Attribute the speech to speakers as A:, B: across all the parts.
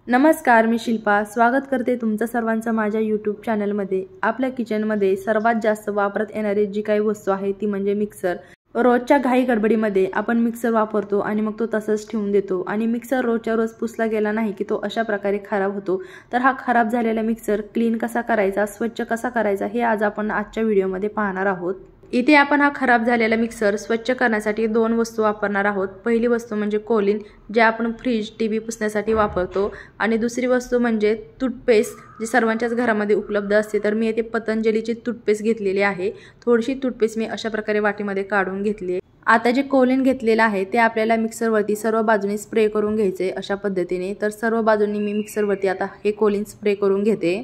A: नमस्कार, मी शिल्पा स्वागत करते तुमचं सर्वांचं माझ्या यूट्यूब चॅनलमध्ये। आपल्या किचनमध्ये सर्वात जास्त वापरत येणारी जी काही वस्तू आहे ती म्हणजे मिक्सर। रोजच्या घाई गडबडीमध्ये आपण मिक्सर वापरतो आणि मग तो तसंच ठेवून देतो आणि मिक्सर रोजच्या रोज पुसला गेला नाही की तो अशा प्रकारे खराब होतो। तर हा खराब झालेला मिक्सर क्लीन कसा करायचा, स्वच्छ कसा करायचा हे आज आपण आजच्या व्हिडिओमध्ये पाहणार आहोत। इथे आपण हा खराब झालेला मिक्सर स्वच्छ करण्यासाठी दोन वस्तू वापरणार आहोत। पहिली वस्तू म्हणजे कोलिन, जे आपण फ्रीज, टीव्ही पुसण्यासाठी वापरतो, आणि दुसरी वस्तू म्हणजे टूथपेस्ट, जी सर्वांच्याच घरामध्ये उपलब्ध असते। तर मी इथे पतंजलीची टूथपेस्ट घेतलेली आहे। थोडीशी टूथपेस्ट मी अशा प्रकारे वाटीमध्ये काढून घेतली आहे। आता जे कोलिन घेतलेलं आहे ते आपल्याला मिक्सरवरती सर्व बाजूने स्प्रे करून घ्यायचे अशा पद्धतीने। तर सर्व बाजूंनी मी मिक्सरवरती आता हे कोलिन स्प्रे करून घेते।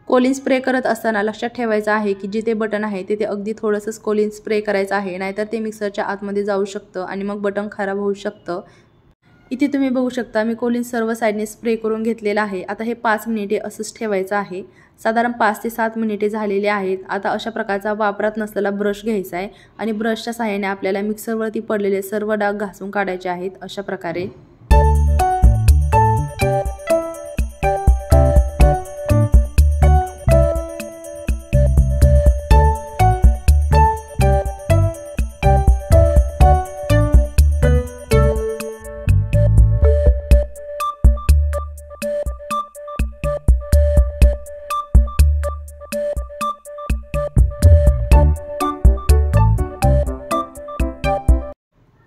A: कोलिन स्प्रे करत असताना लक्षात ठेवायचं आहे की जिथे बटन आहे तिथे अगदी थोडंसं कोलिन स्प्रे करायचं आहे, नाहीतर ते मिक्सरच्या आतमध्ये जाऊ शकतं आणि मग बटन खराब होऊ शकतं। इथे तुम्ही बघू शकता मी कोलिन सर्व साइडने स्प्रे करून घेतलेला आहे। आता हे 5 मिनिटे असंच ठेवायचं आहे। साधारण 5 ते 7 मिनिटे झालेले आहेत। आता अशा प्रकारचा वापरात नसलेला ब्रश घ्यायचा आहे आणि ब्रशच्या सहाय्याने आपल्याला मिक्सरवरती पडलेले सर्व डाग घासून काढायचे आहेत अशा प्रकारे।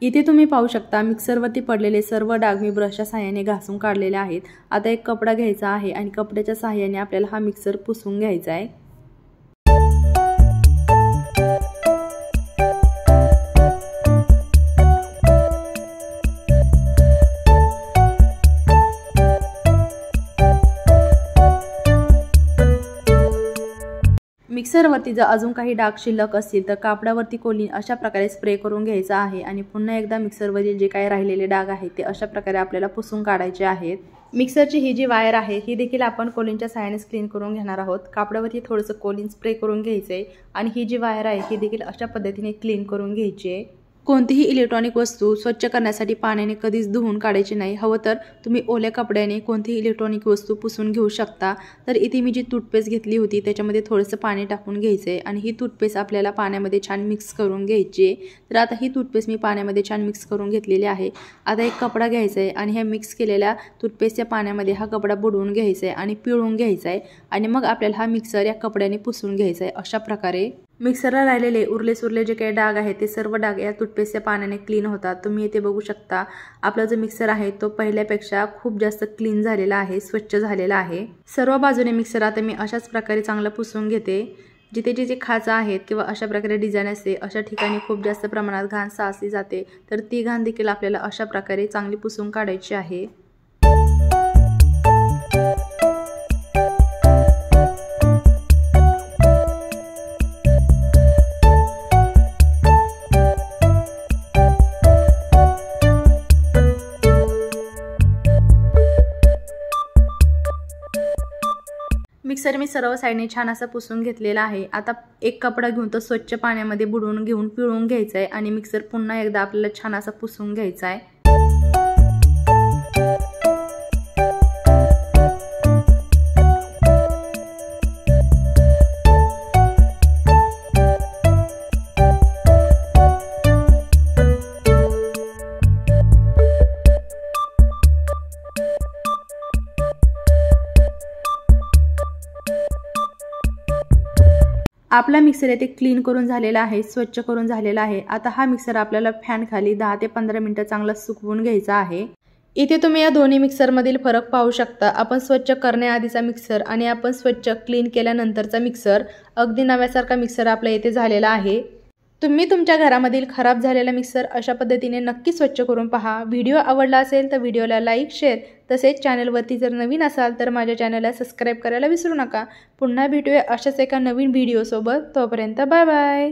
A: इथे तुम्ही पाहू शकता मिक्सरवरती पडलेले सर्व डाग मी ब्रशच्या सहाय्याने घासून काढलेले आहेत। आता एक कपडा घ्यायचा आहे आणि कपड्याच्या सहाय्याने आपल्याला हा मिक्सर पुसून घ्यायचा आहे। मिक्सरवरती जर अजून काही डाग शिल्लक असतील तर कापडावरती कोलिन अशा प्रकारे स्प्रे करून घ्यायचा आहे आणि पुन्हा एकदा मिक्सरवरील जे काही राहिलेले डाग आहेत ते अशा प्रकारे आपल्याला पुसून काढायचे आहेत। मिक्सरची ही जी वायर आहे ही देखील आपण कोलिनच्या सहाय्याने क्लीन करून घेणार आहोत। कापडावरती थोडंसं कोलिन स्प्रे करून घ्यायचे आणि ही जी वायर आहे ही देखील अशा पद्धतीने क्लीन करून घ्यायची आहे। कोणतीही इलेक्ट्रॉनिक वस्तू स्वच्छ करण्यासाठी पाण्याने कधीच धुवून काढायची नाही। हवं तर तुम्ही ओल्या कपड्याने कोणतीही इलेक्ट्रॉनिक वस्तू पुसून घेऊ शकता। तर इथे मी जी टूथपेस्ट घेतली होती त्याच्यामध्ये थोडंसं पाणी टाकून घ्यायचं आहे आणि ही टूथपेस्ट आपल्याला पाण्यामध्ये छान मिक्स करून घ्यायची आहे। तर आता ही टूथपेस्ट मी पाण्यामध्ये छान मिक्स करून घेतलेली आहे। आता एक कपडा घ्यायचा आहे आणि ह्या मिक्स केलेल्या टूथपेस्टच्या पाण्यामध्ये हा कपडा बुडवून घ्यायचा आहे आणि पिळून घ्यायचा आहे आणि मग आपल्याला हा मिक्सर या कपड्याने पुसून घ्यायचा आहे अशा प्रकारे। मिक्सरला राहिलेले उरले सुरले जे काही डाग आहेत ते सर्व डाग या टूथपेस्टच्या पाण्याने क्लीन होतात। तुम्ही इथे बघू शकता आपला जो मिक्सर आहे तो पहिल्यापेक्षा खूप जास्त क्लीन झालेला आहे, स्वच्छ झालेला आहे। सर्व बाजूने मिक्सर आता मी अशाच प्रकारे चांगला पुसून घेते। जिथे जिथे खाचा आहेत किंवा अशा प्रकारे डिझाईन असते अशा ठिकाणी खूप जास्त प्रमाणात घाण साचली जाते, तर ती घाण देखील आपल्याला अशा प्रकारे चांगली पुसून काढायची आहे। मिक्सर मी सर्व साइडने छान असं पुसून घेतलेला आहे। आता एक कपडा घेऊन तो स्वच्छ पाण्यामध्ये बुडवून घेऊन पिळून घ्यायचा आहे आणि मिक्सर पुन्हा एकदा आपल्याला छान असं पुसून घ्यायचा आहे। आपला मिक्सर येथे क्लीन करून झालेला आहे, स्वच्छ करून झालेला आहे। आता हा मिक्सर आपल्याला फॅन खाली 10 ते 15 मिनिटं चांगला सुकवून घ्यायचा आहे। इथे तुम्ही या दोन्ही मिक्सरमधील फरक पाहू शकता। आपण स्वच्छ करण्याआधीचा मिक्सर आणि आपण स्वच्छ क्लीन केल्यानंतरचा मिक्सर, अगदी नव्यासारखा मिक्सर आपल्या इथे झालेला आहे। तुम्ही तुमच्या घरामधील खराब झालेला मिक्सर अशा पद्धतीने नक्की स्वच्छ करून पहा। व्हिडिओ आवडला असेल तर व्हिडिओला लाईक, शेअर, तसेच चॅनलवरती जर नवीन असाल तर माझ्या चॅनलला सबस्क्राईब करायला विसरू नका। पुन्हा भेटूया अशाच एका नवीन व्हिडिओसोबत। तोपर्यंत बाय बाय।